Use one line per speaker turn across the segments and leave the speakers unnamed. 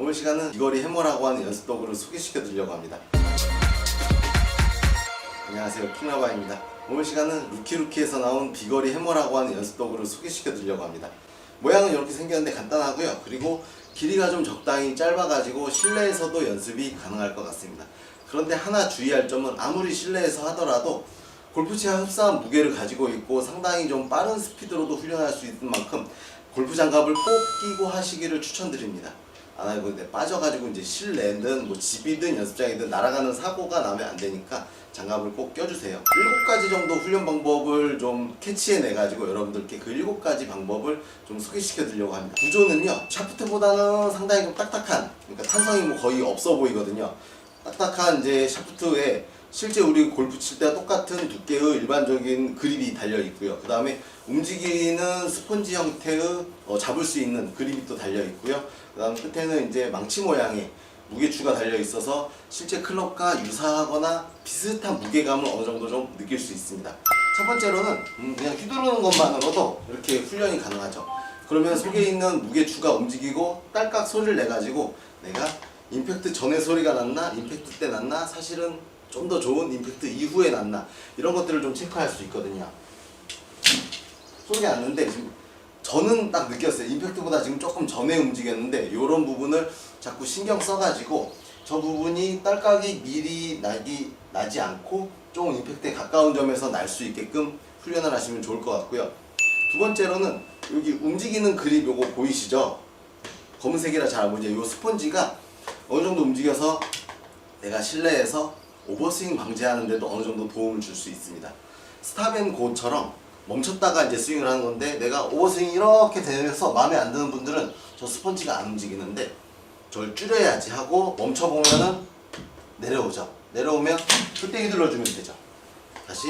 오늘 시간은 비거리 해머라고 하는 연습 도구를 소개시켜 드리려고 합니다. 안녕하세요, 킹라바입니다. 오늘 시간은 루키루키에서 나온 비거리 해머라고 하는 연습 도구를 소개시켜 드리려고 합니다. 모양은 이렇게 생겼는데 간단하고요. 그리고 길이가 좀 적당히 짧아가지고 실내에서도 연습이 가능할 것 같습니다. 그런데 하나 주의할 점은 아무리 실내에서 하더라도 골프채와 흡사한 무게를 가지고 있고 상당히 좀 빠른 스피드로도 훈련할 수 있는 만큼 골프 장갑을 꼭 끼고 하시기를 추천드립니다. 안 하고 근데 빠져가지고 이제 실내든 뭐 집이든 연습장이든 날아가는 사고가 나면 안 되니까 장갑을 꼭 껴주세요. 7가지 정도 훈련 방법을 좀 캐치해내가지고 여러분들께 그 7가지 방법을 좀 소개시켜 드리려고 합니다. 구조는요, 샤프트보다는 상당히 좀 딱딱한, 그러니까 탄성이 뭐 거의 없어 보이거든요. 딱딱한 이제 샤프트에 실제 우리 골프 칠 때와 똑같은 두께의 일반적인 그립이 달려 있고요. 그 다음에 움직이는 스펀지 형태의 잡을 수 있는 그립이 또 달려 있고요. 그 다음 끝에는 이제 망치 모양의 무게추가 달려 있어서 실제 클럽과 유사하거나 비슷한 무게감을 어느 정도 좀 느낄 수 있습니다. 첫 번째로는 그냥 휘두르는 것만으로도 이렇게 훈련이 가능하죠. 그러면 속에 있는 무게추가 움직이고 딸깍 소리를 내가지고 내가 임팩트 전에 소리가 났나, 임팩트 때 났나, 사실은 좀 더 좋은 임팩트 이후에 났나, 이런 것들을 좀 체크할 수 있거든요. 소리가 났는데 지금 저는 딱 느꼈어요. 임팩트보다 지금 조금 전에 움직였는데 이런 부분을 자꾸 신경 써가지고 저 부분이 딸깍이 미리 나지 않고 조금 임팩트에 가까운 점에서 날 수 있게끔 훈련을 하시면 좋을 것 같고요. 두 번째로는 여기 움직이는 그립 요거 보이시죠? 검은색이라 잘 안 보이죠? 요 스펀지가 어느 정도 움직여서 내가 실내에서 오버스윙 방지하는 데도 어느 정도 도움을 줄 수 있습니다. 스탑앤고처럼 멈췄다가 이제 스윙을 하는 건데 내가 오버스윙 이렇게 되면서 마음에 안 드는 분들은 저 스펀지가 안 움직이는데 저걸 줄여야지 하고 멈춰보면은 내려오죠. 내려오면 풀떼기 눌러주면 되죠. 다시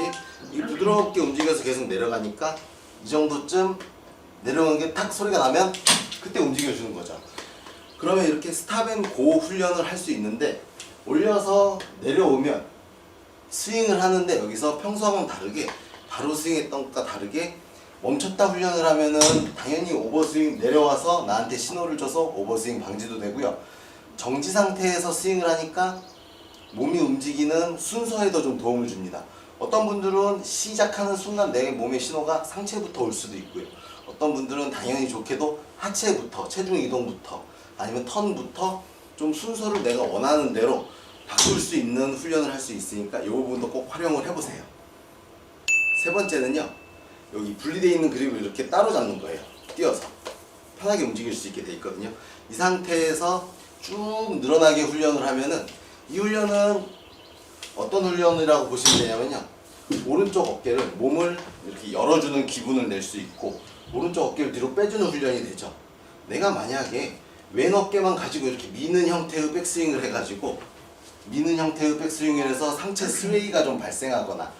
이 부드럽게 움직여서 계속 내려가니까 이 정도쯤 내려오는 게 탁 소리가 나면 그때 움직여주는 거죠. 그러면 이렇게 스탑앤고 훈련을 할 수 있는데 올려서 내려오면 스윙을 하는데 여기서 평소와는 다르게 바로 스윙했던 것과 다르게 멈췄다 훈련을 하면은 당연히 오버스윙 내려와서 나한테 신호를 줘서 오버스윙 방지도 되고요. 정지 상태에서 스윙을 하니까 몸이 움직이는 순서에도 좀 도움을 줍니다. 어떤 분들은 시작하는 순간 내 몸의 신호가 상체부터 올 수도 있고요. 어떤 분들은 당연히 좋게도 하체부터, 체중 이동부터 아니면 턴부터 좀 순서를 내가 원하는 대로 바꿀 수 있는 훈련을 할 수 있으니까 이 부분도 꼭 활용을 해보세요. 세 번째는요, 여기 분리되어 있는 그립을 이렇게 따로 잡는 거예요. 띄어서 편하게 움직일 수 있게 되어 있거든요. 이 상태에서 쭉 늘어나게 훈련을 하면은 이 훈련은 어떤 훈련이라고 보시면 되냐면요, 오른쪽 어깨를 몸을 이렇게 열어주는 기분을 낼 수 있고 오른쪽 어깨를 뒤로 빼주는 훈련이 되죠. 내가 만약에 왼 어깨만 가지고 이렇게 미는 형태의 백스윙을 해가지고 미는 형태의 백스윙을 해서 상체 스웨이가 좀 발생하거나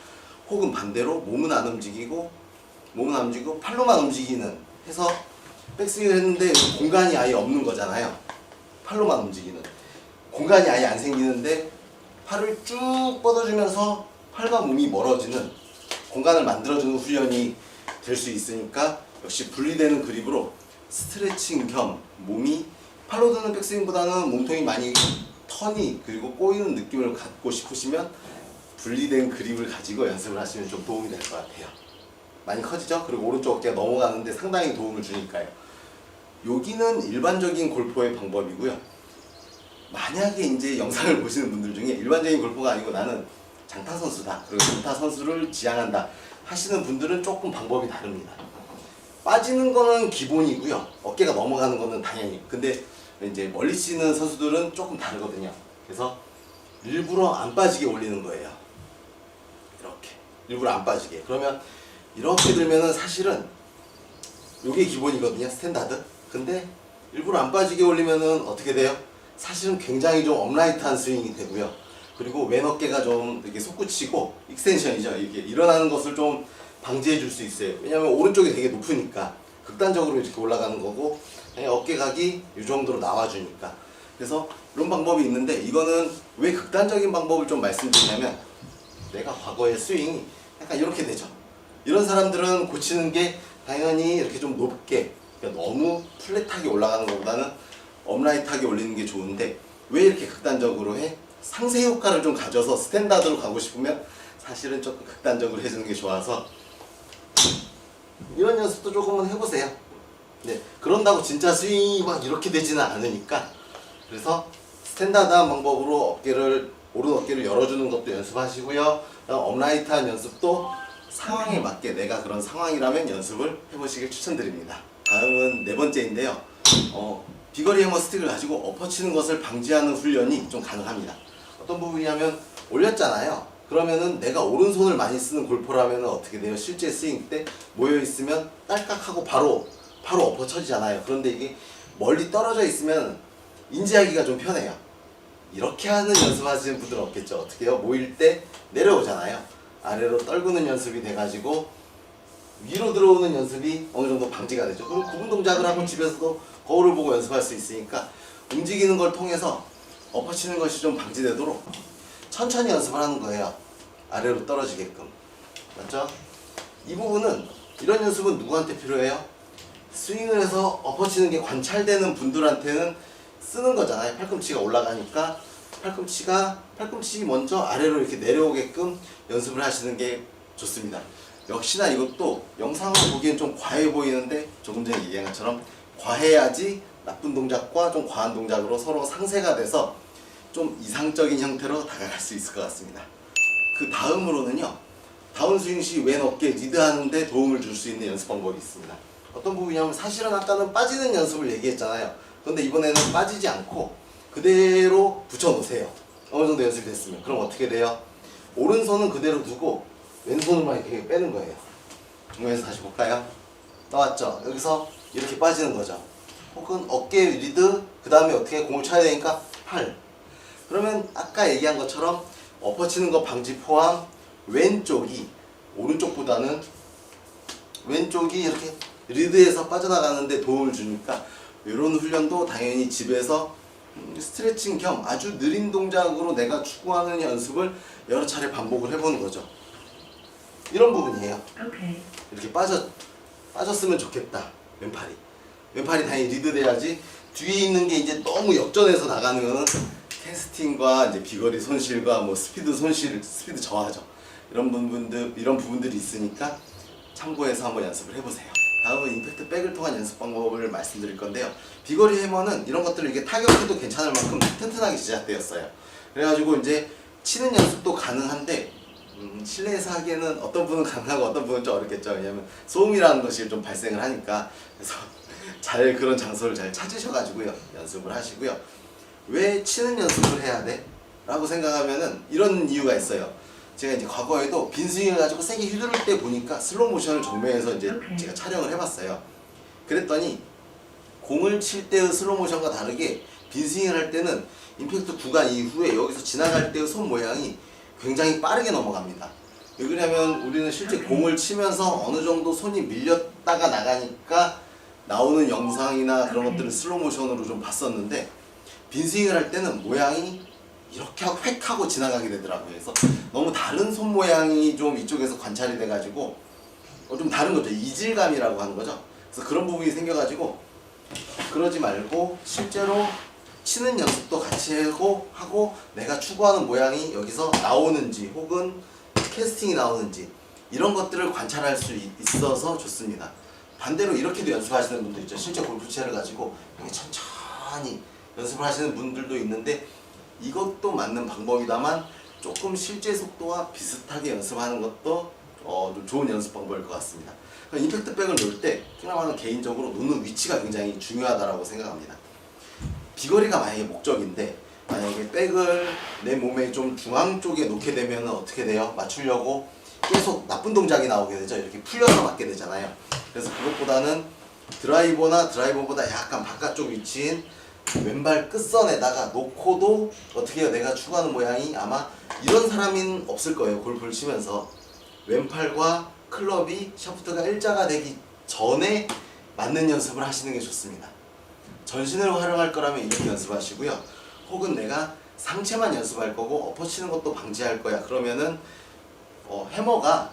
혹은 반대로 몸은 안 움직이고 팔로만 움직이는 해서 백스윙을 했는데 공간이 아예 없는 거잖아요. 팔로만 움직이는 공간이 아예 안 생기는데 팔을 쭉 뻗어주면서 팔과 몸이 멀어지는 공간을 만들어주는 훈련이 될 수 있으니까 역시 분리되는 그립으로 스트레칭 겸 몸이 팔로 드는 백스윙보다는 몸통이 많이 턴이 그리고 꼬이는 느낌을 갖고 싶으시면 분리된 그립을 가지고 연습을 하시면 좀 도움이 될 것 같아요. 많이 커지죠? 그리고 오른쪽 어깨가 넘어가는데 상당히 도움을 주니까요. 여기는 일반적인 골퍼의 방법이고요. 만약에 이제 영상을 보시는 분들 중에 일반적인 골퍼가 아니고 나는 장타 선수다, 그리고 장타 선수를 지향한다 하시는 분들은 조금 방법이 다릅니다. 빠지는 거는 기본이고요. 어깨가 넘어가는 거는 당연히. 근데 이제 멀리 치는 선수들은 조금 다르거든요. 그래서 일부러 안 빠지게 올리는 거예요. 이렇게 일부러 안 빠지게. 그러면 이렇게 들면은 사실은 요게 기본이거든요. 스탠다드. 근데 일부러 안 빠지게 올리면은 어떻게 돼요? 사실은 굉장히 좀 업라이트한 스윙이 되고요. 그리고 왼 어깨가 좀 이렇게 솟구치고 익스텐션이죠. 이렇게 일어나는 것을 좀 방지해 줄 수 있어요. 왜냐면 오른쪽이 되게 높으니까 극단적으로 이렇게 올라가는 거고 어깨각이 이 정도로 나와주니까. 그래서 이런 방법이 있는데 이거는 왜 극단적인 방법을 좀 말씀드리냐면 내가 과거의 스윙이 약간 이렇게 되죠. 이런 사람들은 고치는 게 당연히 이렇게 좀 높게, 그러니까 너무 플랫하게 올라가는 것보다는 업라이트하게 올리는 게 좋은데 왜 이렇게 극단적으로 해? 상세 효과를 좀 가져서 스탠다드로 가고 싶으면 사실은 조금 극단적으로 해주는 게 좋아서 이런 연습도 조금은 해보세요. 네, 그런다고 진짜 스윙이 막 이렇게 되지는 않으니까 그래서 스탠다드한 방법으로 오른 어깨를 열어주는 것도 연습하시고요. 업라이트한 연습도 상황에 맞게 내가 그런 상황이라면 연습을 해보시길 추천드립니다. 다음은 네 번째인데요. 비거리 해머 스틱을 가지고 엎어치는 것을 방지하는 훈련이 좀 가능합니다. 어떤 부분이냐면 올렸잖아요. 그러면은 내가 오른손을 많이 쓰는 골퍼라면 어떻게 돼요? 실제 스윙 때 모여있으면 딸깍하고 바로 엎어쳐지잖아요. 그런데 이게 멀리 떨어져 있으면 인지하기가 좀 편해요. 이렇게 하는 연습하시는 분들은 없겠죠. 어떻게 해요? 모일 때 내려오잖아요. 아래로 떨구는 연습이 돼가지고 위로 들어오는 연습이 어느 정도 방지가 되죠. 그리고 구분 동작을 하고 집에서도 거울을 보고 연습할 수 있으니까 움직이는 걸 통해서 엎어치는 것이 좀 방지되도록 천천히 연습을 하는 거예요. 아래로 떨어지게끔. 맞죠? 이 부분은 이런 연습은 누구한테 필요해요? 스윙을 해서 엎어치는 게 관찰되는 분들한테는 쓰는 거잖아요. 팔꿈치가 올라가니까 팔꿈치 먼저 아래로 이렇게 내려오게끔 연습을 하시는 게 좋습니다. 역시나 이것도 영상으로 보기엔 좀 과해 보이는데 조금 전에 얘기한 것처럼 과해야지 나쁜 동작과 좀 과한 동작으로 서로 상쇄가 돼서 좀 이상적인 형태로 다가갈 수 있을 것 같습니다. 그 다음으로는요, 다운스윙 시 왼 어깨 리드하는 데 도움을 줄 수 있는 연습 방법이 있습니다. 어떤 부분이냐면 사실은 아까는 빠지는 연습을 얘기했잖아요. 그런데 이번에는 빠지지 않고 그대로 붙여 놓으세요. 어느 정도 연습이 됐으면. 그럼 어떻게 돼요? 오른손은 그대로 두고 왼손으로만 이렇게 빼는 거예요. 정면에서 다시 볼까요? 나왔죠? 여기서 이렇게 빠지는 거죠. 혹은 어깨 리드, 그 다음에 어떻게 공을 쳐야 되니까 팔. 그러면 아까 얘기한 것처럼 엎어치는 거 방지 포함 왼쪽이 오른쪽보다는 왼쪽이 이렇게 리드에서 빠져나가는데 도움을 주니까 이런 훈련도 당연히 집에서 스트레칭 겸 아주 느린 동작으로 내가 추구하는 연습을 여러 차례 반복을 해보는 거죠. 이런 부분이에요. 이렇게 빠졌으면 좋겠다. 왼팔이 당연히 리드 돼야지. 뒤에 있는 게 이제 너무 역전해서 나가는 거는 캐스팅과 이제 비거리 손실과 뭐 스피드 저하죠. 이런 부분들이 있으니까 참고해서 한번 연습을 해보세요. 다음은 임팩트 백을 통한 연습 방법을 말씀드릴 건데요. 비거리 해머는 이런 것들을 이게 타격해도 괜찮을 만큼 튼튼하게 제작되었어요. 그래가지고 이제 치는 연습도 가능한데 실내에서 하기에는 어떤 분은 가능하고 어떤 분은 좀 어렵겠죠. 왜냐면 소음이라는 것이 좀 발생을 하니까. 그래서 그런 장소를 잘 찾으셔가지고요 연습을 하시고요. 왜 치는 연습을 해야 돼? 라고 생각하면은 이런 이유가 있어요. 제가 이제 과거에도 빈스윙을 가지고 세게 휘두를 때 보니까 슬로우 모션을 정면에서 이제 제가 촬영을 해봤어요. 그랬더니 공을 칠 때의 슬로우 모션과 다르게 빈스윙을 할 때는 임팩트 구간 이후에 여기서 지나갈 때의 손 모양이 굉장히 빠르게 넘어갑니다. 왜 그러냐면 우리는 실제 공을 치면서 어느 정도 손이 밀렸다가 나가니까 나오는 영상이나 그런 것들을 슬로우 모션으로 좀 봤었는데 빈스윙을 할 때는 모양이 이렇게 하고 획 하고 지나가게 되더라고요. 그래서 너무 다른 손 모양이 좀 이쪽에서 관찰이 돼가지고 좀 다른 거죠. 이질감이라고 하는 거죠. 그래서 그런 부분이 생겨가지고 그러지 말고 실제로 치는 연습도 같이 하고 내가 추구하는 모양이 여기서 나오는지 혹은 캐스팅이 나오는지 이런 것들을 관찰할 수 있어서 좋습니다. 반대로 이렇게도 연습하시는 분들 있죠. 실제 골프채를 가지고 이렇게 천천히 연습을 하시는 분들도 있는데 이것도 맞는 방법이다만 조금 실제 속도와 비슷하게 연습하는 것도 좀 좋은 연습 방법일 것 같습니다. 임팩트 백을 놓을 때 그나마는 개인적으로 놓는 위치가 굉장히 중요하다고 생각합니다. 비거리가 만약에 목적인데 만약에 백을 내 몸의 좀 중앙 쪽에 놓게 되면 어떻게 돼요? 맞추려고 계속 나쁜 동작이 나오게 되죠. 이렇게 풀려서 맞게 되잖아요. 그래서 그것보다는 드라이버보다 약간 바깥쪽 위치인 왼발 끝선에다가 놓고도 어떻게 해요? 내가 추구하는 모양이 아마 이런 사람은 없을 거예요. 골프를 치면서 왼팔과 클럽이 샤프트가 일자가 되기 전에 맞는 연습을 하시는 게 좋습니다. 전신을 활용할 거라면 이렇게 연습하시고요. 혹은 내가 상체만 연습할 거고 엎어치는 것도 방지할 거야. 그러면은 해머가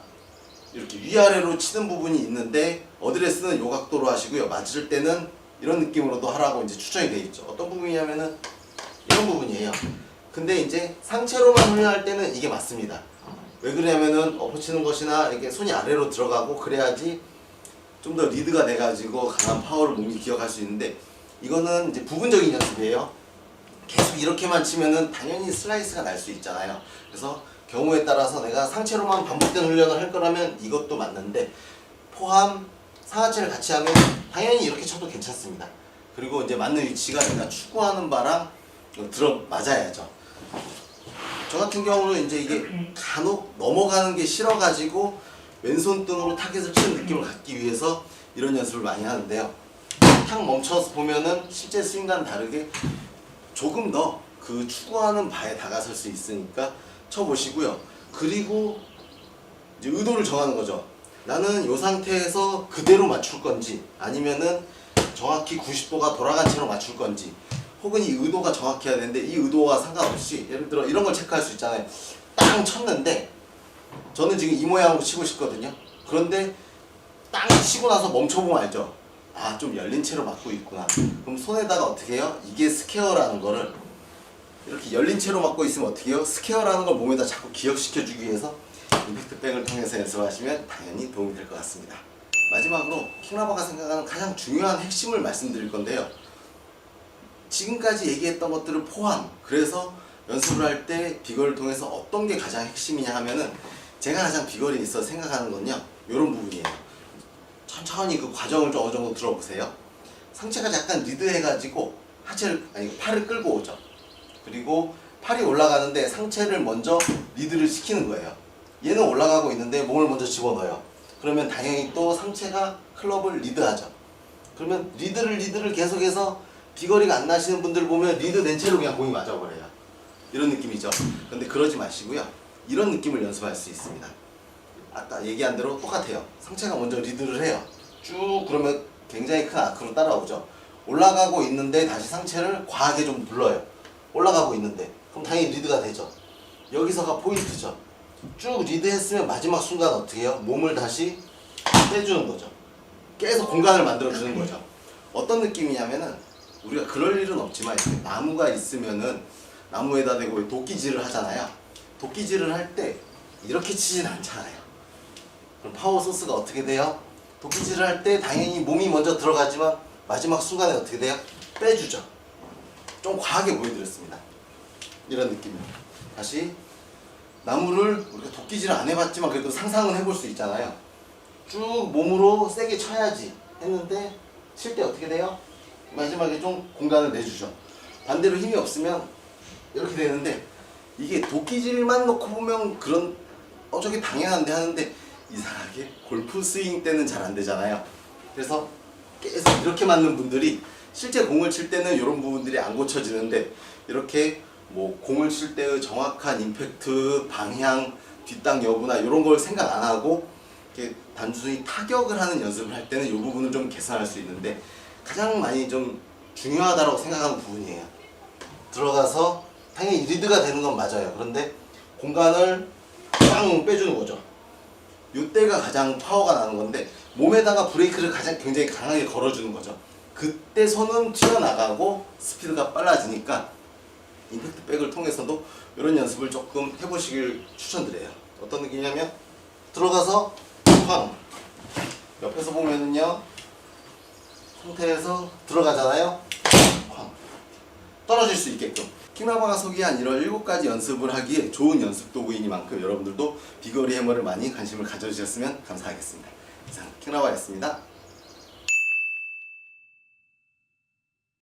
이렇게 위아래로 치는 부분이 있는데 어드레스는 요 각도로 하시고요. 맞을 때는 이런 느낌으로도 하라고 이제 추천이 되어 있죠. 어떤 부분이냐면은 이런 부분이에요. 근데 이제 상체로만 훈련할 때는 이게 맞습니다. 왜 그러냐면은 엎어치는 것이나 이렇게 손이 아래로 들어가고 그래야지 좀 더 리드가 돼가지고 강한 파워를 몸이 기억할 수 있는데, 이거는 이제 부분적인 연습이에요. 계속 이렇게만 치면은 당연히 슬라이스가 날 수 있잖아요. 그래서 경우에 따라서 내가 상체로만 반복된 훈련을 할 거라면 이것도 맞는데, 포함 상하체를 같이 하면 당연히 이렇게 쳐도 괜찮습니다. 그리고 이제 맞는 위치가 내가 추구하는 바랑 들어 맞아야죠. 저 같은 경우는 이제 이게 간혹 넘어가는 게 싫어가지고 왼손등으로 타겟을 치는 느낌을 갖기 위해서 이런 연습을 많이 하는데요. 탁 멈춰서 보면은 실제 스윙과는 다르게 조금 더 그 추구하는 바에 다가설 수 있으니까 쳐보시고요. 그리고 이제 의도를 정하는 거죠. 나는 이 상태에서 그대로 맞출 건지, 아니면은 정확히 90도가 돌아간 채로 맞출 건지, 혹은 이 의도가 정확해야 되는데 이 의도와 상관없이 예를 들어 이런 걸 체크할 수 있잖아요. 땅 쳤는데 저는 지금 이 모양으로 치고 싶거든요. 그런데 땅 치고 나서 멈춰보면 알죠. 아, 좀 열린 채로 맞고 있구나. 그럼 손에다가 어떻게 해요? 이게 스퀘어라는 거를 이렇게 열린 채로 맞고 있으면 어떻게 해요? 스퀘어라는 걸 몸에다 자꾸 기억시켜주기 위해서 임팩트백을 통해서 연습하시면 당연히 도움이 될 것 같습니다. 마지막으로 킹라버가 생각하는 가장 중요한 핵심을 말씀드릴 건데요. 지금까지 얘기했던 것들을 포함, 그래서 연습을 할 때 비거리를 통해서 어떤 게 가장 핵심이냐 하면은, 제가 가장 비거리에 있어 생각하는 건요, 이런 부분이에요. 천천히 그 과정을 좀 어느 정도 들어보세요. 상체가 약간 리드해가지고 팔을 끌고 오죠. 그리고 팔이 올라가는데 상체를 먼저 리드를 시키는 거예요. 얘는 올라가고 있는데 몸을 먼저 집어넣어요. 그러면 당연히 또 상체가 클럽을 리드하죠. 그러면 리드를 계속해서 비거리가 안 나시는 분들 보면 리드 된 채로 그냥 공이 맞아버려요. 이런 느낌이죠. 근데 그러지 마시고요. 이런 느낌을 연습할 수 있습니다. 아까 얘기한 대로 똑같아요. 상체가 먼저 리드를 해요. 쭉 그러면 굉장히 큰 아크로 따라오죠. 올라가고 있는데 다시 상체를 과하게 좀 눌러요. 올라가고 있는데 그럼 당연히 리드가 되죠. 여기서가 포인트죠. 쭉 리드했으면 마지막 순간 어떻게 해요? 몸을 다시 빼주는 거죠. 계속 공간을 만들어주는 거죠. 어떤 느낌이냐면은, 우리가 그럴 일은 없지만 이렇게 나무가 있으면은 나무에다 대고 도끼질을 하잖아요. 도끼질을 할 때 이렇게 치진 않잖아요. 그럼 파워 소스가 어떻게 돼요? 도끼질을 할 때 당연히 몸이 먼저 들어가지만 마지막 순간에 어떻게 돼요? 빼주죠. 좀 과하게 보여드렸습니다. 이런 느낌이에요. 다시, 나무를 우리가 도끼질을 안 해봤지만 그래도 상상은 해볼 수 있잖아요. 쭉 몸으로 세게 쳐야지 했는데 칠 때 어떻게 돼요? 마지막에 좀 공간을 내주죠. 반대로 힘이 없으면 이렇게 되는데, 이게 도끼질만 놓고 보면 그런 저게 당연한데 하는데 이상하게 골프 스윙 때는 잘 안 되잖아요. 그래서 계속 이렇게 맞는 분들이 실제 공을 칠 때는 이런 부분들이 안 고쳐지는데, 이렇게 뭐 공을 칠 때의 정확한 임팩트, 방향, 뒷땅 여부나 이런 걸 생각 안 하고 이렇게 단순히 타격을 하는 연습을 할 때는 이 부분을 좀 개선할 수 있는데, 가장 많이 좀 중요하다고 생각하는 부분이에요. 들어가서 당연히 리드가 되는 건 맞아요. 그런데 공간을 빵 빼주는 거죠. 이때가 가장 파워가 나는 건데, 몸에다가 브레이크를 굉장히 강하게 걸어주는 거죠. 그때 손은 튀어나가고 스피드가 빨라지니까 임팩트 백을 통해서도 이런 연습을 조금 해보시길 추천드려요. 어떤 느낌이냐면, 들어가서 쾅, 옆에서 보면은요, 상태에서 들어가잖아요. 쾅, 떨어질 수 있게끔. 킹라버가 소개한 이런 7가지 연습을 하기에 좋은 연습 도구이니만큼 여러분들도 비거리 해머를 많이 관심을 가져주셨으면 감사하겠습니다. 이상 킹라버였습니다.